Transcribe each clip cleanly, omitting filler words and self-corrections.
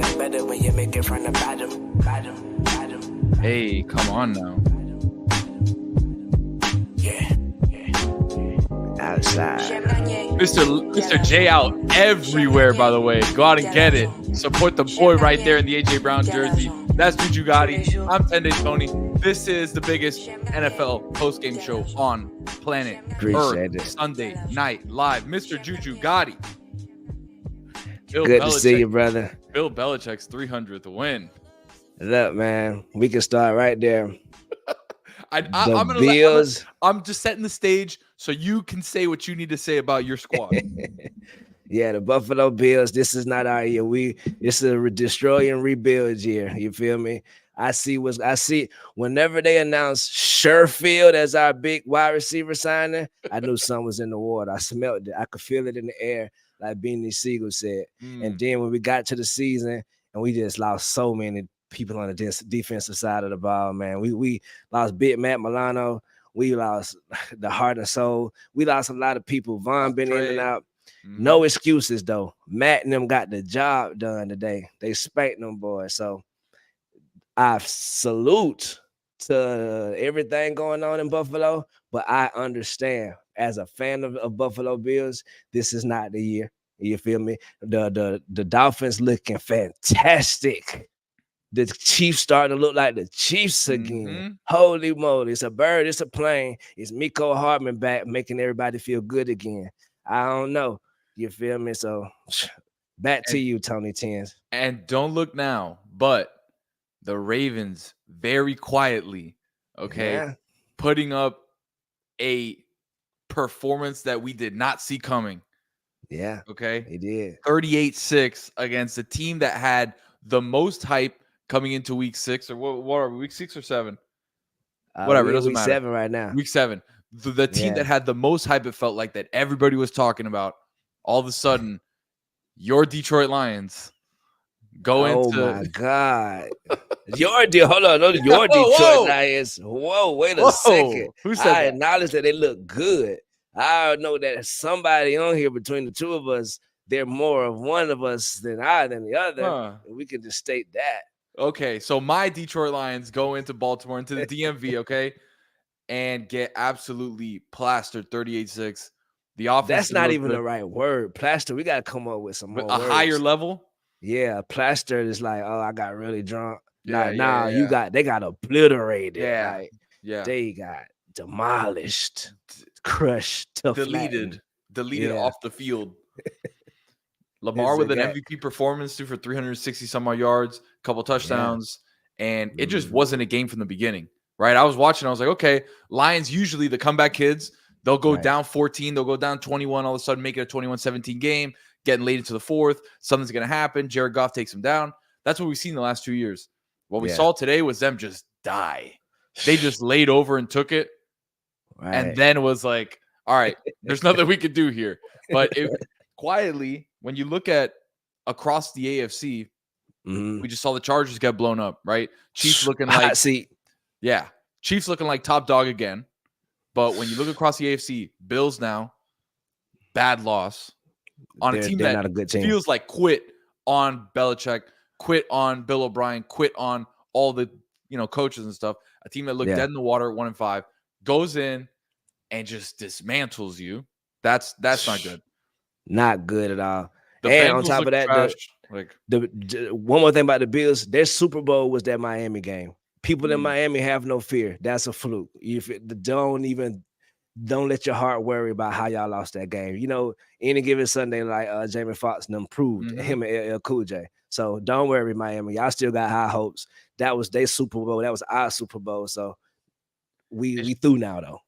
feels better when you make it from the bottom. Hey, come on now. Yeah. Outside. Mr. J out everywhere, by the way. Go out and get it. Support the boy right there in the AJ Brown jersey. That's JuJu Gotti. I'm 10 Day Tony. This is the biggest NFL postgame show on planet Earth. Sunday night live. Mr. JuJu Gotti. Good to see you, brother. Bill Belichick's 300th win. Look, man, we can start right there. I'm just setting the stage so you can say what you need to say about your squad. Yeah, the Buffalo Bills. This is not our year. This is a destroy and rebuild year. You feel me? I see whenever they announce Sherfield as our big wide receiver signing, I knew something was in the water. I smelled it. I could feel it in the air, like Beanie Siegel said. And then when we got to the season and we just lost so many people on the defensive side of the ball, man. We lost Big Matt Milano. We lost the heart and soul. We lost a lot of people. Vaughn been in and out. No excuses, though. Matt and them got the job done today. They spanked them boys. So I salute to everything going on in Buffalo, but I understand as a fan of Buffalo Bills, this is not the year. You feel me? The Dolphins looking fantastic. The Chiefs starting to look like the Chiefs again. Holy moly. It's a bird. It's a plane. It's Mecole Hardman back, making everybody feel good again. I don't know. You feel me? So back to you, Tony Tens. And don't look now, but the Ravens very quietly, putting up a performance that we did not see coming. Yeah. Okay. They did. 38-6 against a team that had the most hype coming into week 6, or what are we, week 6 or 7? Whatever, it doesn't matter. Week 7 right now. Week 7. The team that had the most hype, it felt like, that everybody was talking about, all of a sudden, your Detroit Lions go into... Oh, my God. Your Detroit Lions. Whoa, wait a second. Who said that? Acknowledge that they look good. I know that somebody on here between the two of us, they're more of one of us than the other. We can just state that. Okay, so my Detroit Lions go into Baltimore, into the DMV, okay, and get absolutely plastered 38-6. The offense. That's not even the right word. Plaster. We got to come up with some more words. Higher level? Yeah, plastered is like, oh, I got really drunk. They got obliterated. Yeah. They got demolished, crushed, deleted off the field. Lamar with an MVP performance, threw for 360 some odd yards, a couple touchdowns, and it just wasn't a game from the beginning, right? I was watching, I was like, okay, Lions, usually the comeback kids, they'll go down 14, they'll go down 21, all of a sudden make it a 21-17 game, getting late into the fourth, something's going to happen, Jared Goff takes them down. That's what we've seen the last 2 years. What we saw today was them just die. They just laid over and took it, and then was like, all right, there's nothing we could do here. But quietly, when you look at across the AFC, we just saw the Chargers get blown up, right? Chiefs looking like Chiefs looking like top dog again. But when you look across the AFC, Bills now, bad loss on a team that not a good team. Feels like quit on Belichick, quit on Bill O'Brien, quit on all the coaches and stuff. A team that looked dead in the water at 1-5 goes in and just dismantles you. That's not good. Not good at all. And on top of that, the one more thing about the Bills, their Super Bowl was that Miami game. People in Miami have no fear. That's a fluke. Don't let your heart worry about how y'all lost that game. Any given Sunday, like Jamie Foxx and them proved, him and LL Cool J. So don't worry, Miami. Y'all still got high hopes. That was their Super Bowl. That was our Super Bowl. So we through now, though.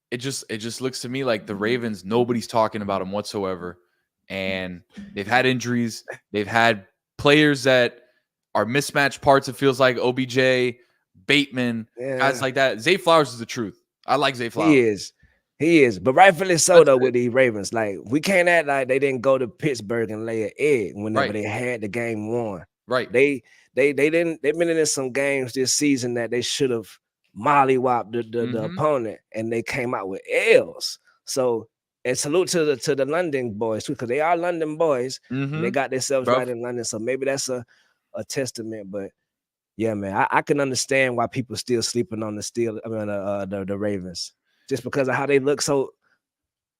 It just looks to me like the Ravens, nobody's talking about them whatsoever. And they've had injuries. They've had players that are mismatched parts, it feels like. OBJ, Bateman, guys like that. Zay Flowers is the truth. I like Zay Flowers. He is. But rightfully so, though, with the Ravens. Like, we can't act like they didn't go to Pittsburgh and lay an egg whenever they had the game won. Right. They've been in some games this season that they should have mollywopped the opponent, and they came out with L's. So, and salute to the London boys too, because they are London boys. They got themselves right in London. So maybe that's a a testament. But yeah, man, I can understand why people still sleeping on the Ravens, just because of how they look so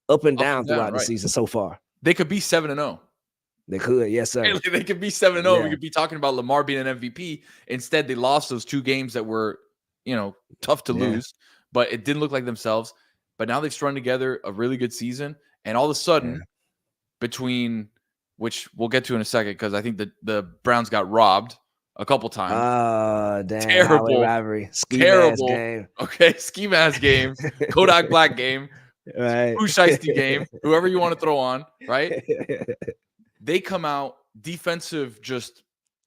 up and down throughout the season so far. They could be 7-0. They could, yes, sir. They could be 7-0. Yeah. We could be talking about Lamar being an MVP. Instead, they lost those 2 games that were, tough to lose, but it didn't look like themselves. But now they've strung together a really good season, and all of a sudden, between which we'll get to in a second, because I think the Browns got robbed a couple times. Oh, damn. Terrible rivalry. Terrible game. Okay, ski mask game, Kodak Black game, right? Shiesty game, whoever you want to throw on, right? They come out defensive,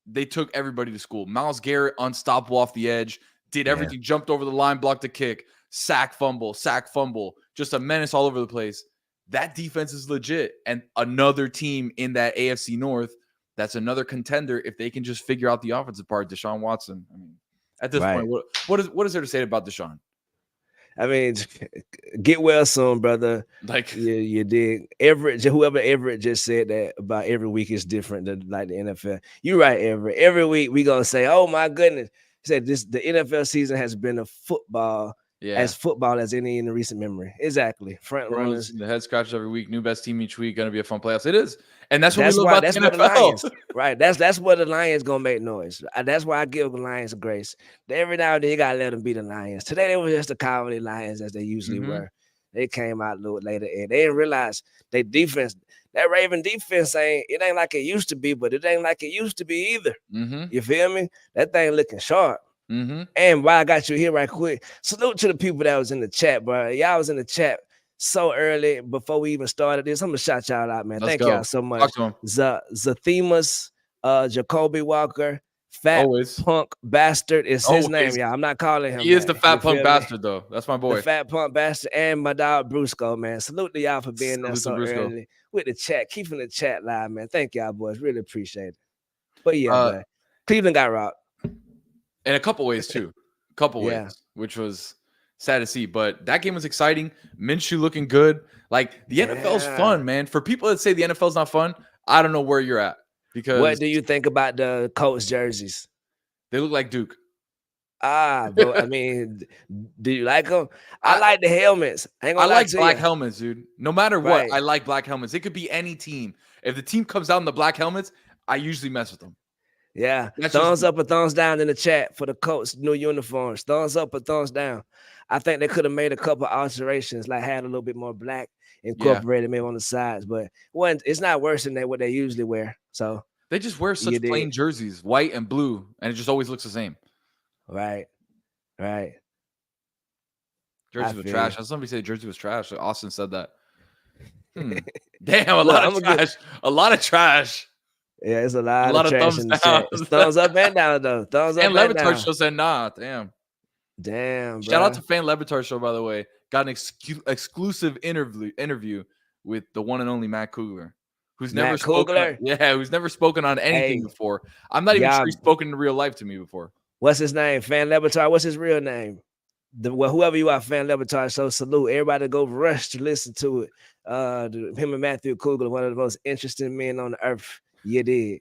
they took everybody to school. Myles Garrett, unstoppable off the edge, did everything, jumped over the line, blocked a kick, sack, fumble, just a menace all over the place. That defense is legit. And another team in that AFC North, that's another contender if they can just figure out the offensive part. Deshaun Watson. I mean, at this point, what is there to say about Deshaun? I mean, get well soon, brother. Like you did. Whoever Everett just said that about every week is different than like the NFL. You're right, Everett. Every week we gonna say, "Oh my goodness," he said the NFL season has been as football as any in the recent memory. Exactly. Front runners, the head scratches every week. New best team each week. Gonna be a fun playoffs. It is, and that's what we love about the NFL. The Lions, right? That's where the Lions gonna make noise. That's why I give the Lions grace. Every now and then you gotta let them be the Lions. Today they were just the cowardly Lions as they usually were. They came out a little later and they didn't realize their defense. That Raven defense ain't like it used to be, but it ain't like it used to be either. You feel me? That thing looking sharp. And while I got you here right quick, salute to the people that was in the chat, bro. Y'all was in the chat so early before we even started this. I'm gonna shout y'all out, man. Thank y'all so much. Zathemus, Jacoby Walker, Fat Punk Bastard is his name, y'all. I'm not calling him. He is the Fat Punk Bastard, though. That's my boy. The Fat Punk Bastard and my dog Brusco, man. Salute to y'all for being there so early with the chat, keeping the chat live, man. Thank y'all, boys. Really appreciate it. But yeah, man. Cleveland got robbed. In a couple ways, too. Ways, which was sad to see. But that game was exciting. Minshew looking good. Like, the NFL's fun, man. For people that say the NFL's not fun, I don't know where you're at. Because what do you think about the Colts jerseys? They look like Duke. Bro, I mean, do you like them? I like the helmets. I like black helmets, dude. No matter what, I like black helmets. It could be any team. If the team comes out in the black helmets, I usually mess with them. Yeah, thumbs up or thumbs down in the chat for the Colts new uniforms. Thumbs up or thumbs down. I think they could have made a couple alterations, like had a little bit more black incorporated maybe on the sides, but it's not worse than what they usually wear. So they just wear such plain jerseys, white and blue, and it just always looks the same. Right. Jersey was trash. Somebody said Jersey was trash. Austin said that. Damn, a lot of trash. Yeah, it's a lot of trash in the chat. Thumbs up and down, though. Thumbs up and down. LeBatard Show said nah. Damn, bro. Shout out to Fan LeBatard Show, by the way. Got an exclusive interview with the one and only Matt Kugler, who's never spoken on anything before. I'm not even sure he's spoken in real life to me before. What's his name? Fan LeBatard. What's his real name? Whoever you are, Fan LeBatard. So salute everybody. Go rush to listen to it. Him and Matthew Kugler, one of the most interesting men on the earth. You did.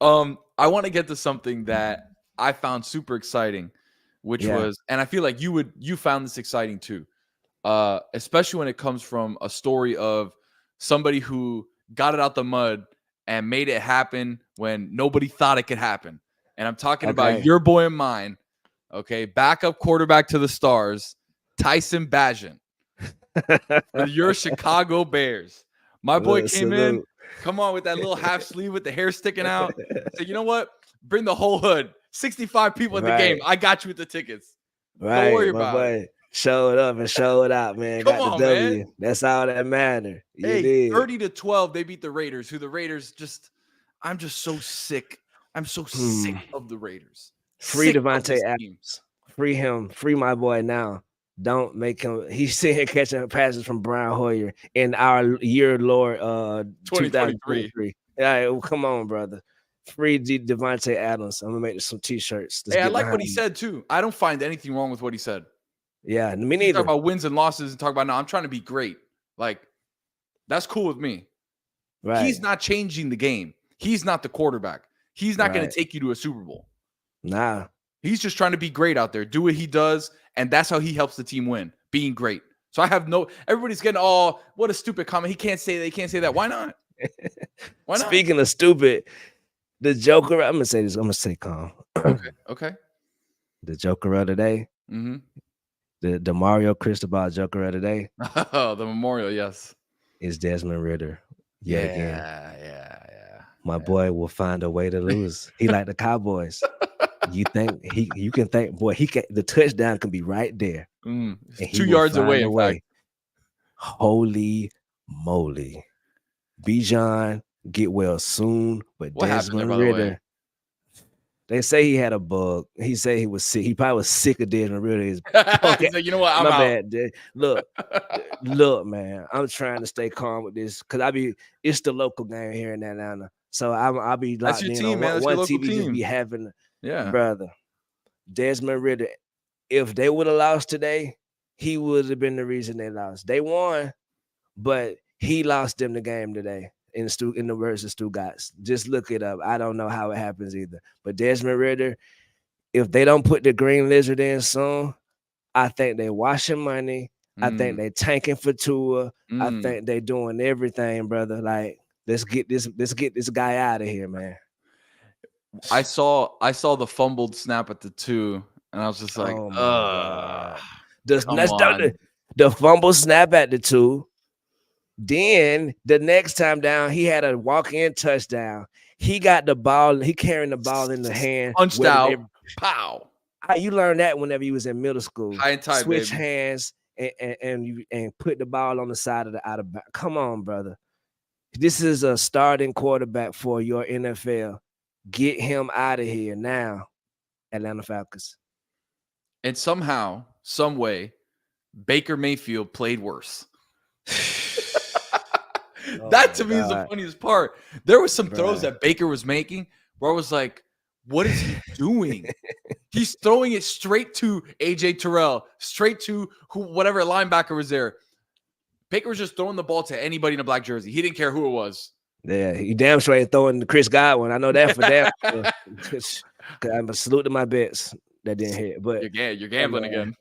I want to get to something that I found super exciting, which was, and I feel like you found this exciting too, especially when it comes from a story of somebody who got it out the mud and made it happen when nobody thought it could happen. And I'm talking about your boy and mine, backup quarterback to the Stars, Tyson Bagent, for your Chicago Bears. My boy came in, come on, with that little half sleeve with the hair sticking out. Said, you know what? Bring the whole hood. 65 people at the game. I got you with the tickets. Don't worry about it. Showed up and showed out, man. Got the W. Man. That's all that matters. Hey, 30-12, they beat the Raiders, who the Raiders I'm just so sick. I'm so sick of the Raiders. Free Devontae Adams. Free him. Free my boy now. Don't make him. He's sitting here catching passes from Brian Hoyer in our year, Lord, 2023. Yeah, come on, brother. Free Devontae Adams. I'm gonna make some t-shirts. Hey, I like what he said too. I don't find anything wrong with what he said. Yeah, me neither. Talk about wins and losses and talk about I'm trying to be great. Like, that's cool with me. Right. He's not changing the game. He's not the quarterback. He's not going to take you to a Super Bowl. Nah. He's just trying to be great out there, do what he does, and that's how he helps the team win, being great. So I have everybody's getting, oh, what a stupid comment. He can't say that. He can't say that. Why not? Why not? Speaking of stupid, the Joker, I'm going to say this. I'm going to stay calm. Okay. The Joker of the day. Mm-hmm. The Mario Cristobal Joker of the day. Oh, the memorial, yes. Is Desmond Ritter. Again. My boy will find a way to lose. He like the Cowboys. You can think, boy, the touchdown can be right there. 2 yards away, in fact. Holy moly. Bijan get well soon, but what Desmond Ritter. They say he had a bug. He said he was sick. He probably was sick of Desmond Ritter. He's like, you know what? I'm out. Bad. Look, man. I'm trying to stay calm with this because it's the local game here in Atlanta. So I'll be locked in team, on man. one TV team. just be having, brother. Desmond Ritter. If they would have lost today, he would have been the reason they lost. They won, but he lost them the game today. In the versus Stugotz. Just look it up. I don't know how it happens either. But Desmond Ritter, if they don't put the green lizard in soon, I think they washing money. I think they tanking for Tua. I think they doing everything, brother. Like, let's get this guy out of here, man. I saw the fumbled snap at the 2, and I was just like, the fumble snap at the 2. Then the next time down, he had a walk-in touchdown. He got the ball. He carrying the ball in the hand. Punched out. Pow. You learned that whenever you was in middle school. High and tight, switch baby. Hands and put the ball on the side of the out of back. Come on, brother. This is a starting quarterback for your NFL. Get him out of here now, Atlanta Falcons. And somehow, some way, Baker Mayfield played worse. That to me is the funniest part. There was some throws that Baker was making where I was like, what is he doing? He's throwing it straight to AJ Terrell, straight to whatever linebacker was there. Baker was just throwing the ball to anybody in a black jersey. He didn't care who it was. Yeah, he damn sure ain't throwing to Chris Godwin. I know that for damn. I'm a salute to my bets that didn't hit. But you're gambling again.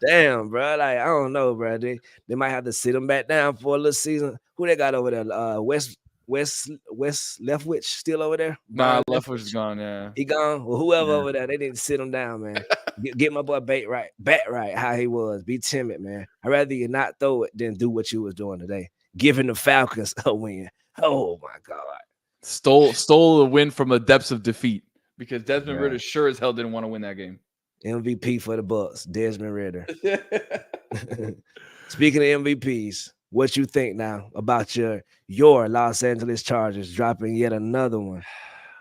Damn, bro. Like, I don't know, bro. They might have to sit him back down for a little season. Who they got over there? West Leftwich still over there? Nah, Leftwich is gone, yeah. He gone? Well, whoever over there, they need to sit him down, man. Get my boy bat right, how he was. Be timid, man. I'd rather you not throw it than do what you was doing today. Giving the Falcons a win. Oh, my God. Stole a win from the depths of defeat because Desmond Ritter sure as hell didn't want to win that game. MVP for the Bucks, Desmond Ritter. Speaking of MVPs, what you think now about your Los Angeles Chargers dropping yet another one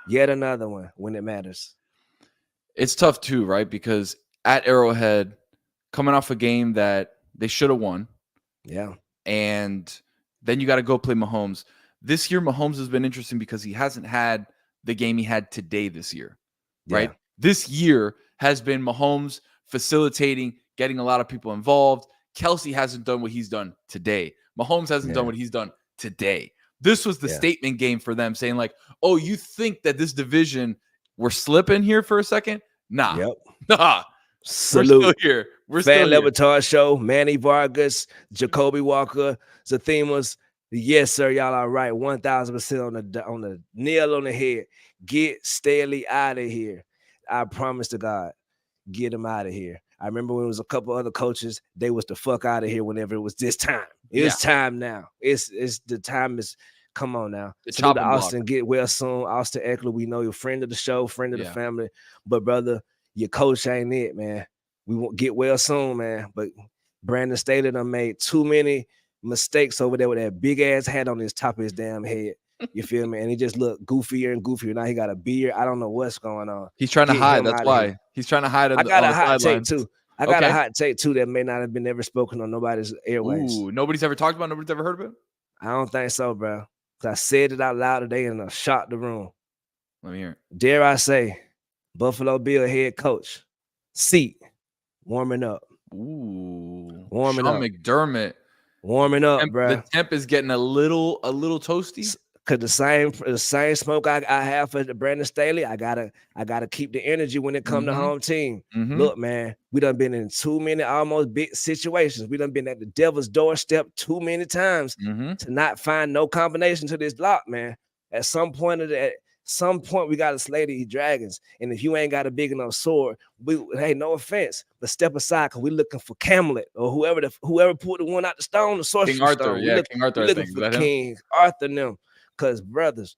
when it matters? It's tough too, right? Because at Arrowhead, coming off a game that they should have won. Yeah. And then you got to go play Mahomes. This year, Mahomes has been interesting because he hasn't had the game he had today this year, right? Yeah. This year has been Mahomes facilitating, getting a lot of people involved. Kelsey hasn't done what he's done today. Mahomes hasn't done what he's done today. This was the statement game for them, saying like, oh, you think that this division, we're slipping here for a second? Nah. Yep. Nah. Salute. We're still here. We're Fan still Le Batard Show, Manny Vargas, Jacoby Walker, Zathemas. Yes, sir. Y'all are right. 1,000% on the nail on the head. Get Staley out of here. I promise to God, get him out of here. I remember when it was a couple other coaches, they was the fuck out of here whenever it was this time. It's time now. It's the time is. Come on now. Salute to Austin. Get well soon. Austin Eckler, we know you're a friend of the show, friend of the family. But brother, your coach ain't it, man. We won't get well soon, man. But Brandon Staley done made too many mistakes over there with that big ass hat on his top of his damn head. You feel me? And he just looked goofier and goofier. Now he got a beard. I don't know what's going on. He's trying to hide. That's why. He's trying to hide. I got a hot take too. I got a hot take too that may not have been ever spoken on nobody's airways. Ooh, nobody's ever talked about. Nobody's ever heard of it. I don't think so, bro. I said it out loud today and I shocked the room. Let me hear it. Dare I say, Buffalo Bill head coach, seat warming up. Ooh, warming Sean up. McDermott. Warming up, bro. The temp is getting a little toasty. Cause the same smoke I have for the Brandon Staley, I gotta keep the energy when it come to home team. Look, man, we done been in too many almost big situations. We done been at the devil's doorstep too many times to not find no combination to this lock, man. At some point we gotta slay these dragons. And if you ain't got a big enough sword, hey, no offense, but step aside because we looking for Camlet or whoever pulled the one out the stone, the sorcerer's King Arthur, stone. King Arthur, we looking for King Arthur and them. Because, brothers,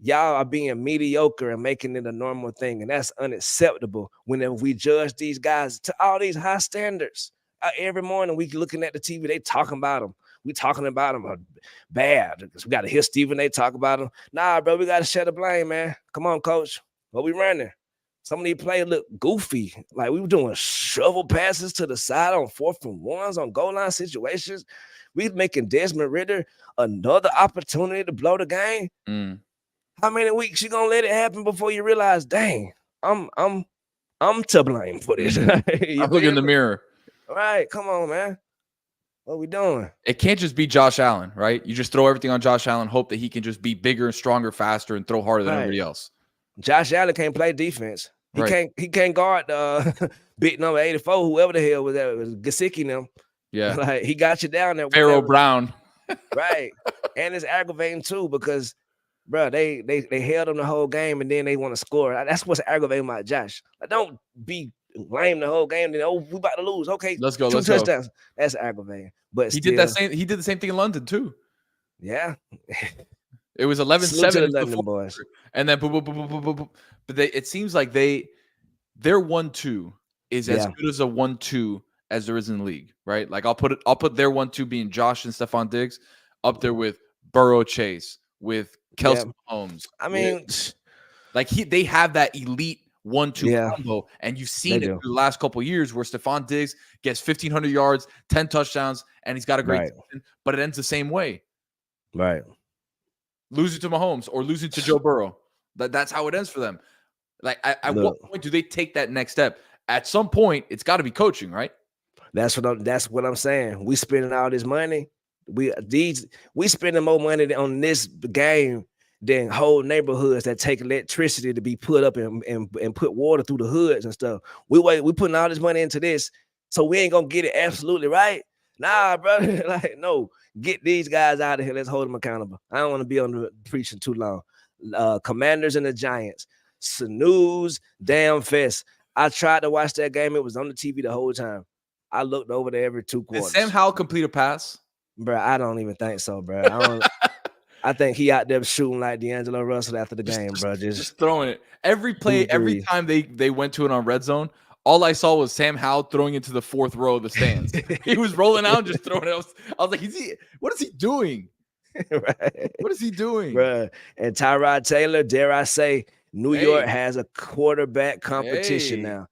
y'all are being mediocre and making it a normal thing, and that's unacceptable whenever we judge these guys to all these high standards. Every morning we looking at the TV, they talking about them. We talking about them bad. Because we got to hear Stephen A. talk about them. Nah, bro, we got to share the blame, man. Come on, coach. What we running? Some of these players look goofy. Like we were doing shovel passes to the side on 4th and 1s on goal line situations. We making Desmond Ridder another opportunity to blow the game. How many weeks you gonna let it happen before you realize, dang, I'm to blame for this? I look in the mirror. All right, come on, man. What we doing? It can't just be Josh Allen, right? You just throw everything on Josh Allen, hope that he can just be bigger and stronger, faster, and throw harder than everybody else. Josh Allen can't play defense. He can't guard big number 84, whoever the hell was that. It was Gesicki them. Yeah, like he got you down there. Pharaoh Brown. Right. And it's aggravating too because, bro, they held them the whole game and then they want to score. That's what's aggravating about Josh. Like, don't be lame the whole game. Then we about to lose. Okay, let's go. 2 touchdowns. That's aggravating. But he did the same thing in London too. Yeah. It was 11-7 London boys. And then boom, boom, boom, boom, boom, boom. But it seems like their 1-2 is as good as a 1-2 as there is in the league, right? Like I'll put their 1-2 being Josh and Stephon Diggs up there with Burrow Chase, with Kelsey Mahomes. I mean, they have that elite 1-2 combo, and you've seen it through the last couple of years where Stephon Diggs gets 1,500 yards, 10 touchdowns, and he's got a great season, but it ends the same way. Right. Losing to Mahomes or losing to Joe Burrow. That's how it ends for them. Like at what point do they take that next step? At some point, it's got to be coaching, right? That's what I'm saying. We spending all this money. We spending more money on this game than whole neighborhoods that take electricity to be put up and put water through the hoods and stuff. We putting all this money into this, so we ain't gonna get it absolutely right. Nah, brother. Like, no, get these guys out of here. Let's hold them accountable. I don't want to be on the preaching too long. Commanders and the Giants. Snooze, damn fest. I tried to watch that game. It was on the TV the whole time. I looked over there every 2 quarters. Did Sam Howell complete a pass? Bro, I don't even think so, bro. I think he out there shooting like D'Angelo Russell after the game, bro. Just throwing it. Every play, every time they went to it on red zone, all I saw was Sam Howell throwing into the 4th row of the stands. He was rolling out and just throwing it. I was like, what is he doing? Right. What is he doing? Bro, and Tyrod Taylor, dare I say, New York has a quarterback competition now.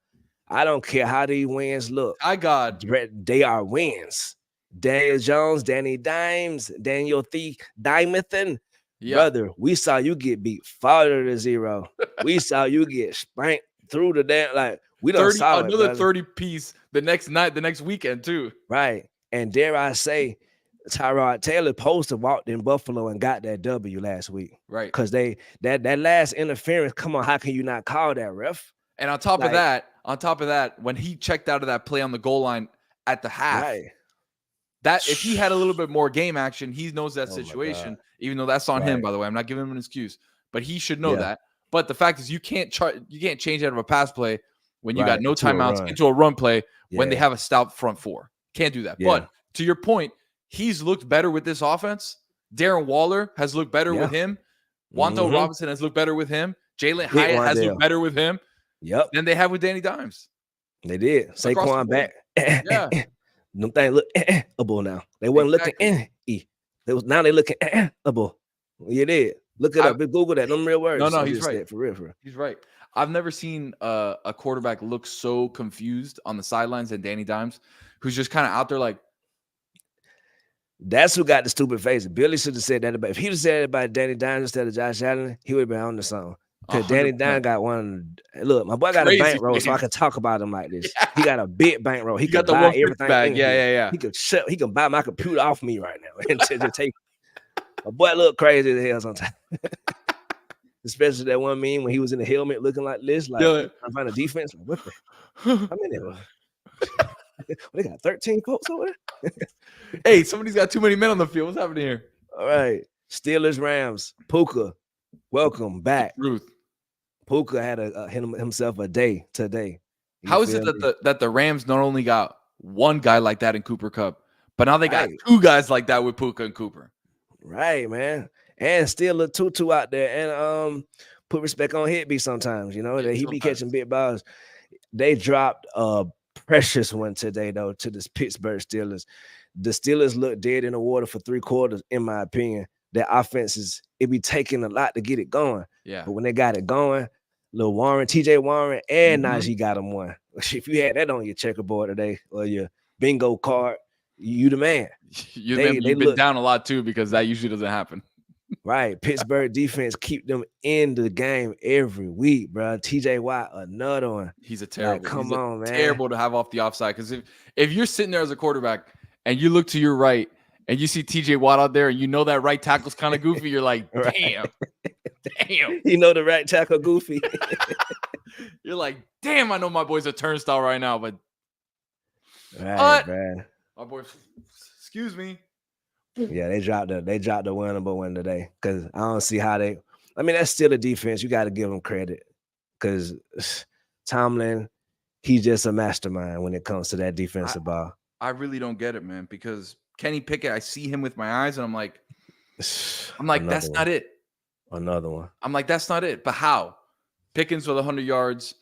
I don't care how these wins look. They are wins. Daniel Jones, Danny Dimes, Daniel Dimethan. Brother, we saw you get beat 40-0. We saw you get spanked through the damn, like, we don't saw another 30 piece the next weekend too. Right. And dare I say, Tyrod Taylor supposed to walked in Buffalo and got that W last week. Right. Because that last interference, come on, how can you not call that, ref? And on top of that, when he checked out of that play on the goal line at the half, that if he had a little bit more game action, he knows that situation, even though that's on him, by the way. I'm not giving him an excuse, but he should know that. But the fact is you can't change out of a pass play when you got no timeouts into a run play when they have a stout front four. Can't do that. But to your point, he's looked better with this offense. Darren Waller has looked better with him. Wanto Robinson has looked better with him. Jalen Hyatt has looked better with him. Yep. Than they have with Danny Dimes. They did. Saquon back. Them things look able now. They wasn't looking now they looking able. You did. Look it up. Google that. Them real words. No, he's right. For real. He's right. I've never seen a quarterback look so confused on the sidelines than Danny Dimes, who's just kind of out there like. That's who got the stupid face. Billy should have said that about. If he would have said that about Danny Dimes instead of Josh Allen, he would have been on the song. Because Danny Dunn got one. Look, my boy got a bankroll, so I can talk about him like this. Yeah. He got a big bankroll. He can buy everything. Bag. Yeah. He can buy my computer off me right now and just take. My boy look crazy as hell sometimes. Especially that one meme when he was in the helmet looking like this, like I'm trying to defense. Like, what the? I'm in there. They got 13 folks over there. Hey, somebody's got too many men on the field. What's happening here? All right. Steelers, Rams. Puka, welcome back. Ruth. Puka had himself a day today. How is it that the Rams not only got one guy like that in Cooper Kupp, but now they got two guys like that with Puka and Cooper? Right, man. And still a Tutu out there. And put respect on Higby sometimes, you know, that he be catching big balls. They dropped a precious one today, though, to the Pittsburgh Steelers. The Steelers look dead in the water for 3 quarters, in my opinion. Their offenses, it be taking a lot to get it going. Yeah. But when they got it going, Lil Warren, TJ Warren, and Najee got them one. If you had that on your checkerboard today or your bingo card, you the man. You've been down a lot too, because that usually doesn't happen. Right. Pittsburgh defense keep them in the game every week, bro. TJ Watt, another one. He's a terrible. Like, come on, man. Terrible to have off the offside, because if you're sitting there as a quarterback and you look to your right and you see TJ Watt out there and you know that right tackle's kind of goofy, you're like, damn. Damn. You know the right tackle goofy. You're like, damn, I know my boy's a turnstile right now, but man. My boy, excuse me. Yeah, they dropped the winnable one today, because I don't see how they. I mean, that's still a defense. You got to give them credit, because Tomlin, he's just a mastermind when it comes to that defensive ball. I really don't get it, man, because Kenny Pickett, I see him with my eyes, and I'm like, that's not it. Another one. I'm like, that's not it. But how? Pickens with 100 yards.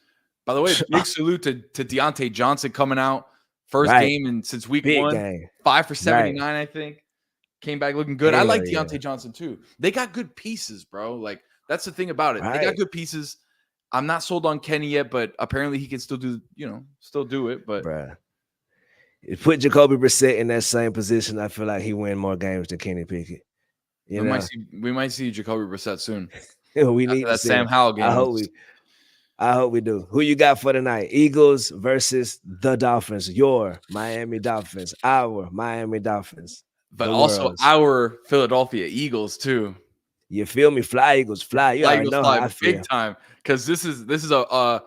By the way, big salute to Deontay Johnson coming out. First game since week big 1. Game. 5 for 79, I think. Came back looking good. I like Deontay Johnson too. They got good pieces, bro. Like, that's the thing about it. They got good pieces. I'm not sold on Kenny yet, but apparently he can still do it. But put Jacoby Brissett in that same position, I feel like he win more games than Kenny Pickett. We might see Jacoby Brissett soon. We need that Sam Howell game. I hope we do. Who you got for tonight? Eagles versus the Dolphins. Your Miami Dolphins. Our Miami Dolphins. But also our Philadelphia Eagles too. You feel me? Fly Eagles, fly. You already know how I feel. Big time. Because this is a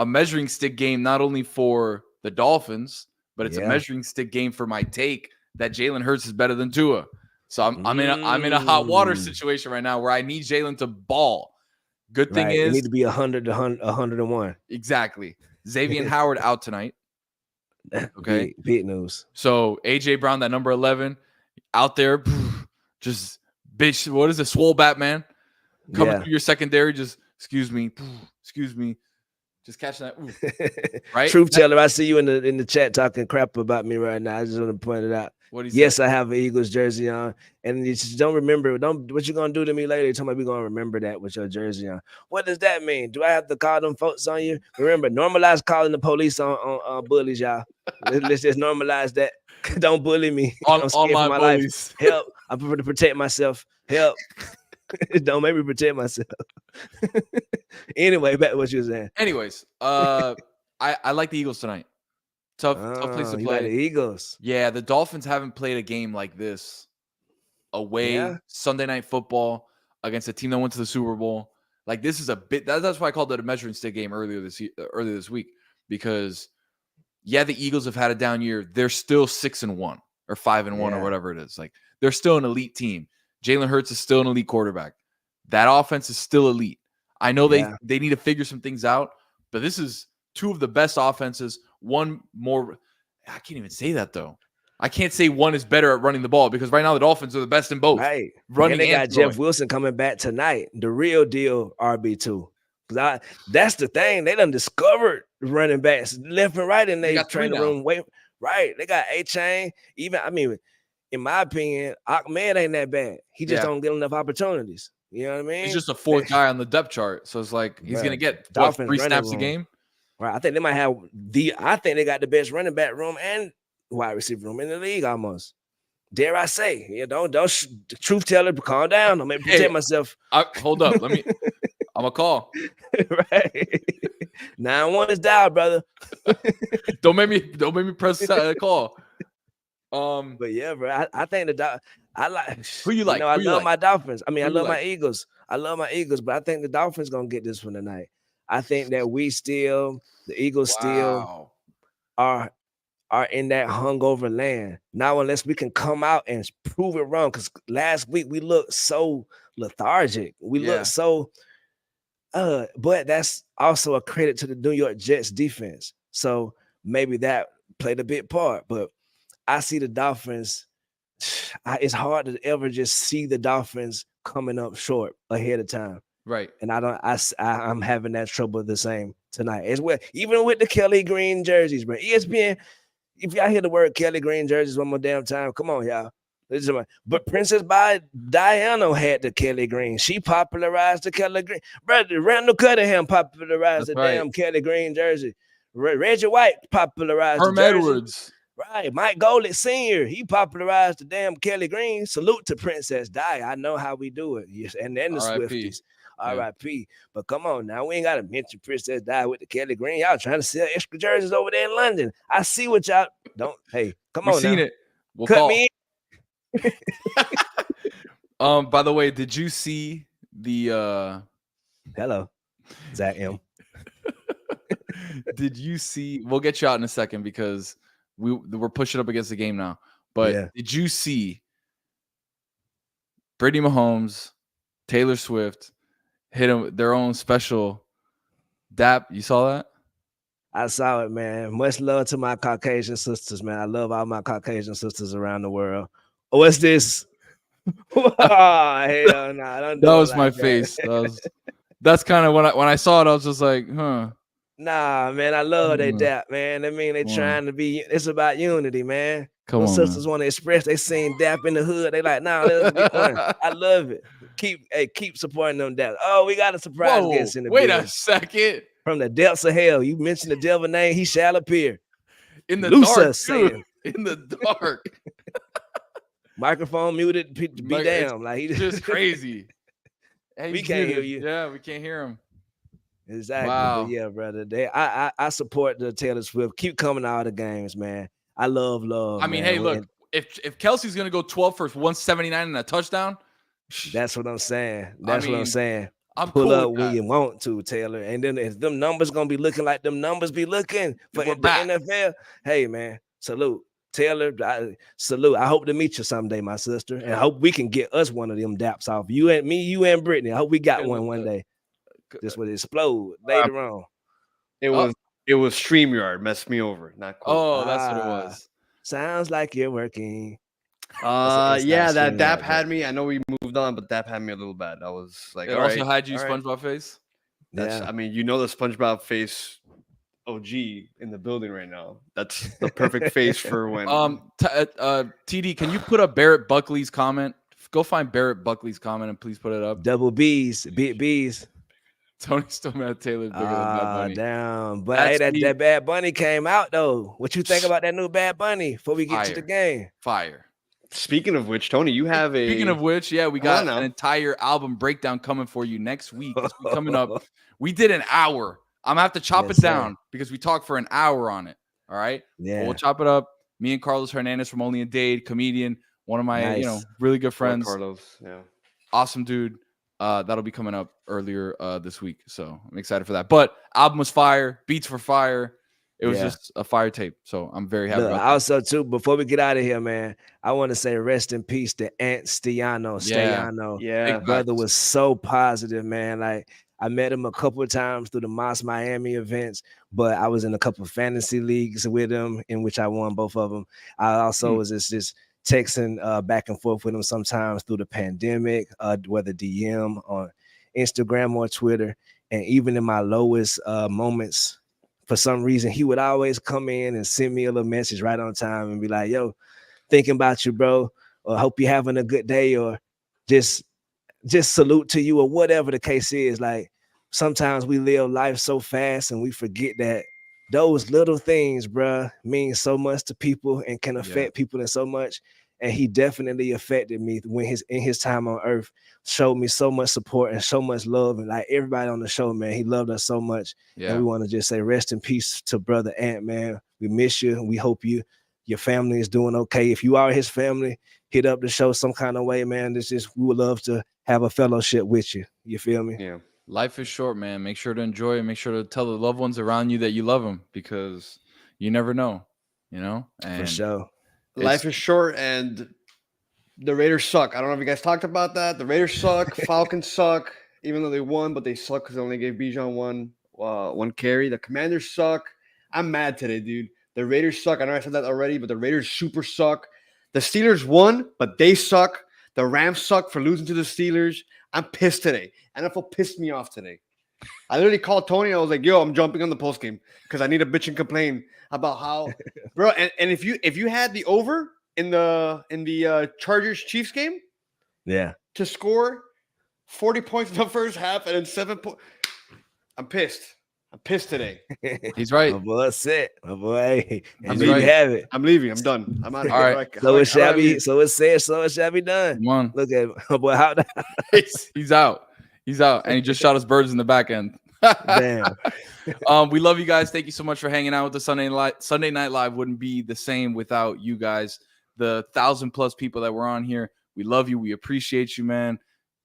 measuring stick game, not only for the Dolphins, but it's a measuring stick game for my take that Jalen Hurts is better than Tua. So I'm in a hot water situation right now where I need Jalen to ball. Good thing is, you need to be 101. Exactly. Xavier Howard out tonight. Okay, big news. So AJ Brown, that number 11, out there, just bitch. What is it, swole Batman coming through your secondary? Just excuse me, just catching that. Right, truth teller. I see you in the chat talking crap about me right now. I just want to point it out. Yes, I have an Eagles jersey on, and you just don't remember. What you gonna do to me later? You're talking about we gonna remember that with your jersey on. What does that mean? Do I have to call them folks on you? Remember, normalize calling the police on bullies, y'all. Let's just normalize that. Don't bully me. I'm scared for my life. Help! I prefer to protect myself. Help! Don't make me protect myself. Anyway, back to what you were saying. Anyways, I like the Eagles tonight. Tough place to play. The Eagles. Yeah, the Dolphins haven't played a game like this away Sunday Night Football against a team that went to the Super Bowl. Like, this is a bit. That's why I called it a measuring stick game earlier this week, because the Eagles have had a down year. They're still 6-1 or 5-1 or whatever it is. Like, they're still an elite team. Jalen Hurts is still an elite quarterback. That offense is still elite. I know they need to figure some things out, but this is two of the best offenses. One more, I can't even say that though. I can't say one is better at running the ball, because right now the Dolphins are the best in both. Right. Running, and they got Jeff Wilson coming back tonight. The real deal RB2. Because that's the thing. They done discovered running backs left and right in their training room. Right. They got A-Chain. Even, I mean, in my opinion, Ahmed ain't that bad. He just don't get enough opportunities. You know what I mean? He's just a fourth guy on the depth chart. So it's like he's going to get 3 snaps a game. Right. I think they might have I think they got the best running back room and wide receiver room in the league almost. Dare I say? Don't truth teller, calm down. I'm gonna protect myself. Hold up. I'm a call. Right. 9-1 is dial, brother. Don't make me press call. But yeah, bro, I think I like who you like. I love my Dolphins. I mean, I love my Eagles. I love my Eagles, but I think the Dolphins gonna get this one tonight. I think that the Eagles still are in that hungover land. Now, unless we can come out and prove it wrong, because last week we looked so lethargic. We looked so but that's also a credit to the New York Jets defense. So maybe that played a big part. But I see the Dolphins. It's hard to ever just see the Dolphins coming up short ahead of time. Right. And I'm having that trouble the same tonight as well. Even with the Kelly Green jerseys, bro. ESPN, if y'all hear the word Kelly Green jerseys one more damn time, come on, y'all. But Princess Diana had the Kelly Green. She popularized the Kelly Green. Brother Randall Cunningham popularized damn Kelly Green jersey. Reggie White popularized Herm the jersey. Edwards. Right. Mike Golick Sr., he popularized the damn Kelly Green. Salute to Princess Di. I know how we do it. Yes, and then the Swifties. R.I.P. But come on now, we ain't got to mention Princess Di with the Kelly Green. Y'all trying to sell extra jerseys over there in London. I see what y'all don't. Hey, come on now. Seen it. We'll cut me in. By the way, did you see the hello, Zach M? Did you see? We'll get you out in a second because we're pushing up against the game now. But did you see Brittany Mahomes, Taylor Swift hit them their own special dap? You saw that? I saw it, man. Much love to my Caucasian sisters, man. I love all my Caucasian sisters around the world. What's this? Oh, hell nah, don't do that was like my that. Face. That's kind of when I saw it, I was just like, huh. Nah, man, I love they dap, man. I mean, they trying to be. It's about unity, man. Those sisters want to express. They seen dap in the hood. They like, nah, let's get one. I love it. Keep supporting them dap. Oh, we got a surprise guest in the wait building. a second. From the depths of hell, you mentioned the devil name, he shall appear. In the Lusa dark, saying. In the dark. Microphone muted, be damn. Like he just crazy. Hey, we can't hear you. Yeah, we can't hear him. Exactly. Wow. But yeah, brother. I support the Taylor Swift. Keep coming to all the games, man. I love. I mean, hey, look, if Kelsey's gonna go 12 for 179 and a touchdown, that's what I'm saying. What I'm saying. I'm pull cool up when you want to, Taylor. And then if them numbers gonna be looking like them numbers be looking for the NFL, hey man, salute. Taylor, salute. I hope to meet you someday, my sister. And I hope we can get us one of them daps off. You and me, you and Brittany. I hope we got one day. This would explode later on. It was StreamYard messed me over. Not cool. Oh, that's what it was. Sounds like you're working. Yeah, that dap had me. I know we moved on, but dap had me a little bad. I was like, it also had you SpongeBob face. That's I mean, you know the SpongeBob face OG in the building right now. That's the perfect face for when TD, can you put up Barrett Buckley's comment? Go find Barrett Buckley's comment and please put it up. Double B's, big B's. Tony still mad Taylor bigger than Bad Bunny. Damn. But hey, that Bad Bunny came out though. What you think about that new Bad Bunny before we get to the game? Fire. Speaking of which, Tony, you have we got an entire album breakdown coming for you next week. Coming up. We did an hour. I'm gonna have to chop it down because we talked for an hour on it. All right. Yeah. But we'll chop it up. Me and Carlos Hernandez from Only a Dade, comedian, one of my really good friends. Carlos, yeah. Awesome dude. That'll be coming up earlier this week. So I'm excited for that. But album was fire, beats were fire. It was just a fire tape. So I'm very happy about that. Also, too, before we get out of here, man, I want to say rest in peace to Aunt Stiano. Yeah. Brother was so positive, man. Like I met him a couple of times through the Moss Miami events, but I was in a couple of fantasy leagues with him in which I won both of them. I also was just texting back and forth with him sometimes through the pandemic, whether DM on Instagram or Twitter. And even in my lowest moments, for some reason, he would always come in and send me a little message right on time and be like, yo, thinking about you, bro, or hope you're having a good day, or just salute to you, or whatever the case is. Like sometimes we live life so fast and we forget that those little things, bro, mean so much to people and can affect people in so much. and he definitely affected me when in his time on earth. Showed me so much support and so much love, and like everybody on the show, man, he loved us so much. Yeah. And we want to just say rest in peace to brother Ant, man. We miss you, and we hope your family is doing okay. If you are his family, hit up the show some kind of way, man. We would love to have a fellowship with you. You feel me? Yeah. Life is short, man. Make sure to enjoy it. Make sure to tell the loved ones around you that you love them, because you never know, And for sure. Life is short, and the Raiders suck. I don't know if you guys talked about that. The Raiders suck. Falcons suck, even though they won, but they suck because they only gave Bijan one carry. The Commanders suck. I'm mad today, dude. The Raiders suck. I know I said that already, but the Raiders super suck. The Steelers won, but they suck. The Rams suck for losing to the Steelers. I'm pissed today. NFL pissed me off today. I literally called Tony. I was like, yo, I'm jumping on the postgame because I need to bitch and complain about how, bro. And if you had the over in the Chargers Chiefs game, yeah, to score 40 points in the first half and then 7 points, I'm pissed. I'm pissed today. He's right. My boy set. My boy. And He's there right. you have it. I'm leaving. I'm done. I'm out of All here. right. So it shall be. So it said. So it shall be done. Come on. Look at my boy. How He's out. He's out, and he just shot his birds in the back end. damn. We love you guys. Thank you so much for hanging out with us. Sunday Night Live wouldn't be the same without you guys. The 1,000+ people that were on here. We love you. We appreciate you, man.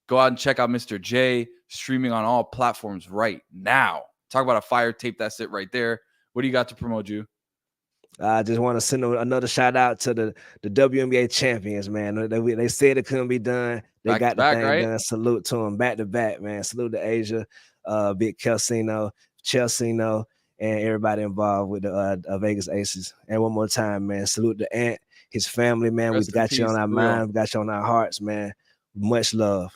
Go out and check out Mr. J, streaming on all platforms right now. Talk about a fire tape. That's it right there. What do you got to promote, you? I just want to send another shout out to the WNBA champions, man. They said it couldn't be done. They got the thing done. Salute to them back to back, man. Salute to Asia, Big Kelsino, Chelsino, and everybody involved with the Vegas Aces. And one more time, man, salute to Ant, his family, man. We got you on our mind, we got you on our hearts, man. Much love.